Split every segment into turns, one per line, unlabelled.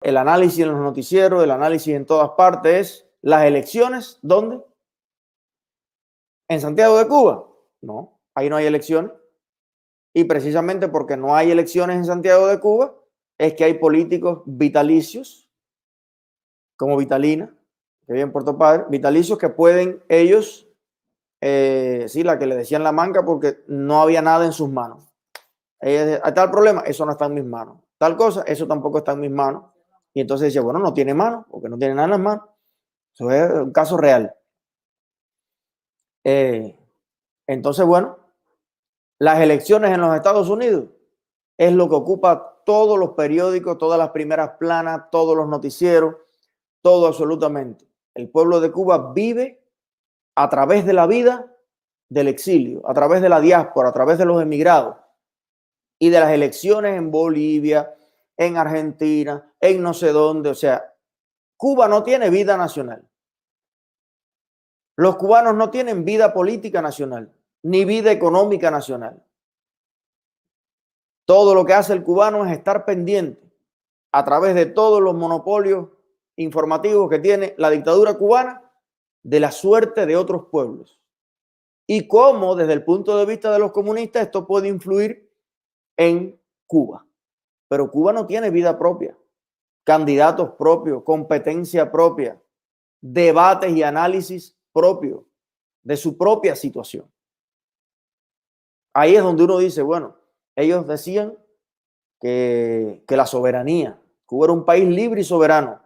el análisis en los noticieros, el análisis en todas partes es las elecciones, ¿dónde? ¿En Santiago de Cuba? No, ahí no hay elecciones. Y precisamente porque no hay elecciones en Santiago de Cuba, es que hay políticos vitalicios, como Vitalina, que vive en Puerto Padre, vitalicios que pueden ellos, sí, la que le decían la manga porque no había nada en sus manos. Tal problema, eso no está en mis manos. Tal cosa, eso tampoco está en mis manos. Y entonces dice, bueno, no tiene manos, porque no tiene nada en las manos. Eso es un caso real. Entonces, bueno, las elecciones en los Estados Unidos es lo que ocupa todos los periódicos, todas las primeras planas, todos los noticieros, todo absolutamente. El pueblo de Cuba vive a través de la vida del exilio, a través de la diáspora, a través de los emigrados y de las elecciones en Bolivia, en Argentina, en no sé dónde. O sea, Cuba no tiene vida nacional. Los cubanos no tienen vida política nacional, ni vida económica nacional. Todo lo que hace el cubano es estar pendiente a través de todos los monopolios informativos que tiene la dictadura cubana de la suerte de otros pueblos. Y cómo, desde el punto de vista de los comunistas, esto puede influir en Cuba. Pero Cuba no tiene vida propia, candidatos propios, competencia propia, debates y análisis propios de su propia situación. Ahí es donde uno dice, bueno, ellos decían que la soberanía, Cuba era un país libre y soberano.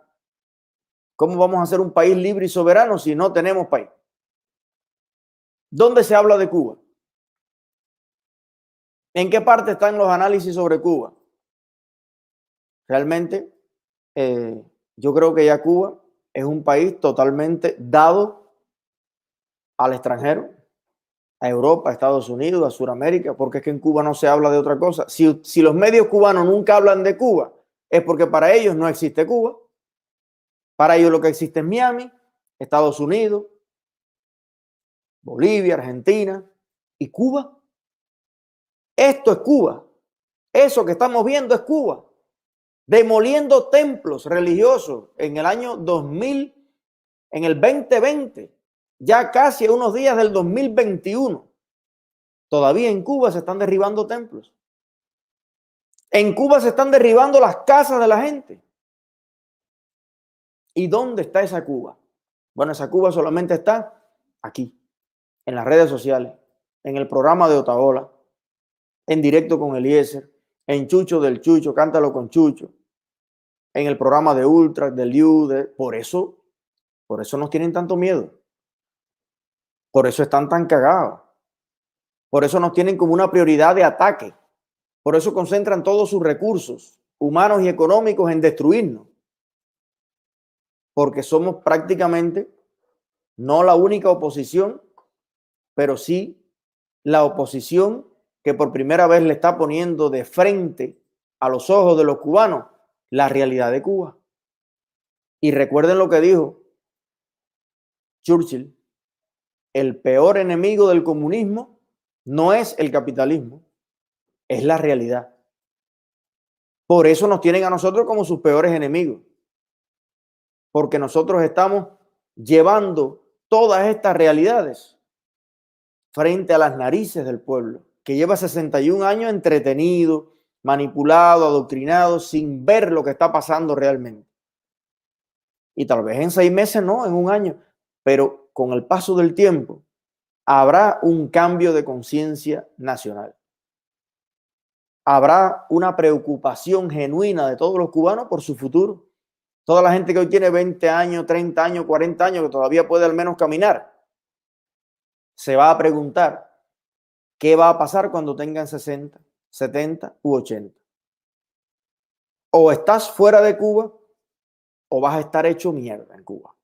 ¿Cómo vamos a ser un país libre y soberano si no tenemos país? ¿Dónde se habla de Cuba? ¿En qué parte están los análisis sobre Cuba? Realmente, yo creo que ya Cuba es un país totalmente dado al extranjero, a Europa, a Estados Unidos, a Sudamérica, porque es que en Cuba no se habla de otra cosa. Si los medios cubanos nunca hablan de Cuba, es porque para ellos no existe Cuba. Para ellos lo que existe es Miami, Estados Unidos, Bolivia, Argentina y Cuba. Esto es Cuba. Eso que estamos viendo es Cuba. Demoliendo templos religiosos en el año 2000, en el 2020, ya casi a unos días del 2021. Todavía en Cuba se están derribando templos. En Cuba se están derribando las casas de la gente. ¿Y dónde está esa Cuba? Bueno, esa Cuba solamente está aquí, en las redes sociales, en el programa de Otaola, en directo con Eliezer, en Chucho del Chucho, cántalo con Chucho, en el programa de Ultra, del Liu, por eso nos tienen tanto miedo. Por eso están tan cagados. Por eso nos tienen como una prioridad de ataque. Por eso concentran todos sus recursos humanos y económicos en destruirnos. Porque somos prácticamente no la única oposición, pero sí la oposición que por primera vez le está poniendo de frente a los ojos de los cubanos la realidad de Cuba. Y recuerden lo que dijo Churchill: el peor enemigo del comunismo no es el capitalismo, es la realidad. Por eso nos tienen a nosotros como sus peores enemigos, porque nosotros estamos llevando todas estas realidades frente a las narices del pueblo, que lleva 61 años entretenido, manipulado, adoctrinado, sin ver lo que está pasando realmente. Y tal vez en 6 meses, no, en un año, pero con el paso del tiempo habrá un cambio de conciencia nacional. Habrá una preocupación genuina de todos los cubanos por su futuro. Toda la gente que hoy tiene 20 años, 30 años, 40 años, que todavía puede al menos caminar, se va a preguntar qué va a pasar cuando tengan 60, 70 u 80. O estás fuera de Cuba o vas a estar hecho mierda en Cuba.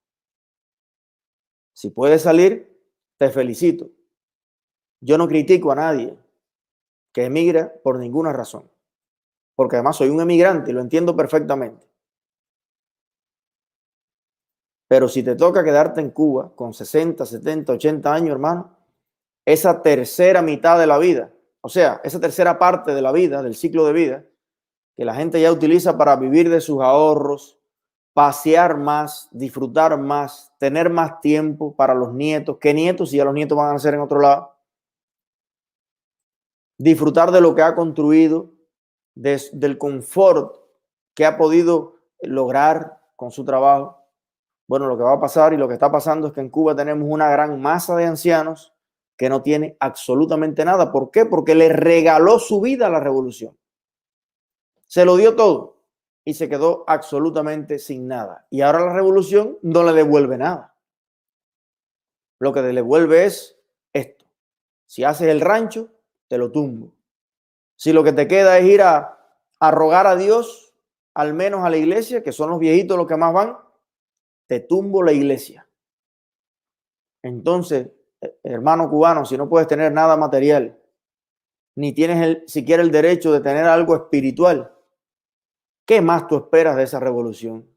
Si puedes salir, te felicito. Yo no critico a nadie que emigra por ninguna razón, porque además soy un emigrante y lo entiendo perfectamente. Pero si te toca quedarte en Cuba con 60, 70, 80 años, hermano, esa tercera mitad de la vida, o sea, esa tercera parte de la vida, del ciclo de vida, que la gente ya utiliza para vivir de sus ahorros, pasear más, disfrutar más, tener más tiempo para los nietos. ¿Qué nietos? Si ya los nietos van a nacer en otro lado. Disfrutar de lo que ha construido, del confort que ha podido lograr con su trabajo. Bueno, lo que va a pasar y lo que está pasando es que en Cuba tenemos una gran masa de ancianos que no tiene absolutamente nada. ¿Por qué? Porque le regaló su vida a la revolución. Se lo dio todo y se quedó absolutamente sin nada. Y ahora la revolución no le devuelve nada. Lo que le devuelve es esto. Si haces el rancho, te lo tumbo. Si lo que te queda es ir a rogar a Dios, al menos a la iglesia, que son los viejitos los que más van, te tumbo la iglesia. Entonces, hermano cubano, si no puedes tener nada material, ni tienes siquiera el derecho de tener algo espiritual, ¿qué más tú esperas de esa revolución?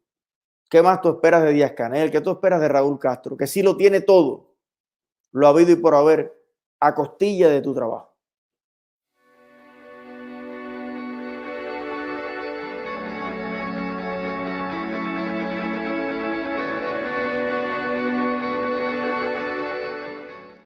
¿Qué más tú esperas de Díaz-Canel? ¿Qué tú esperas de Raúl Castro? Que sí lo tiene todo, lo habido y por haber, a costilla de tu trabajo.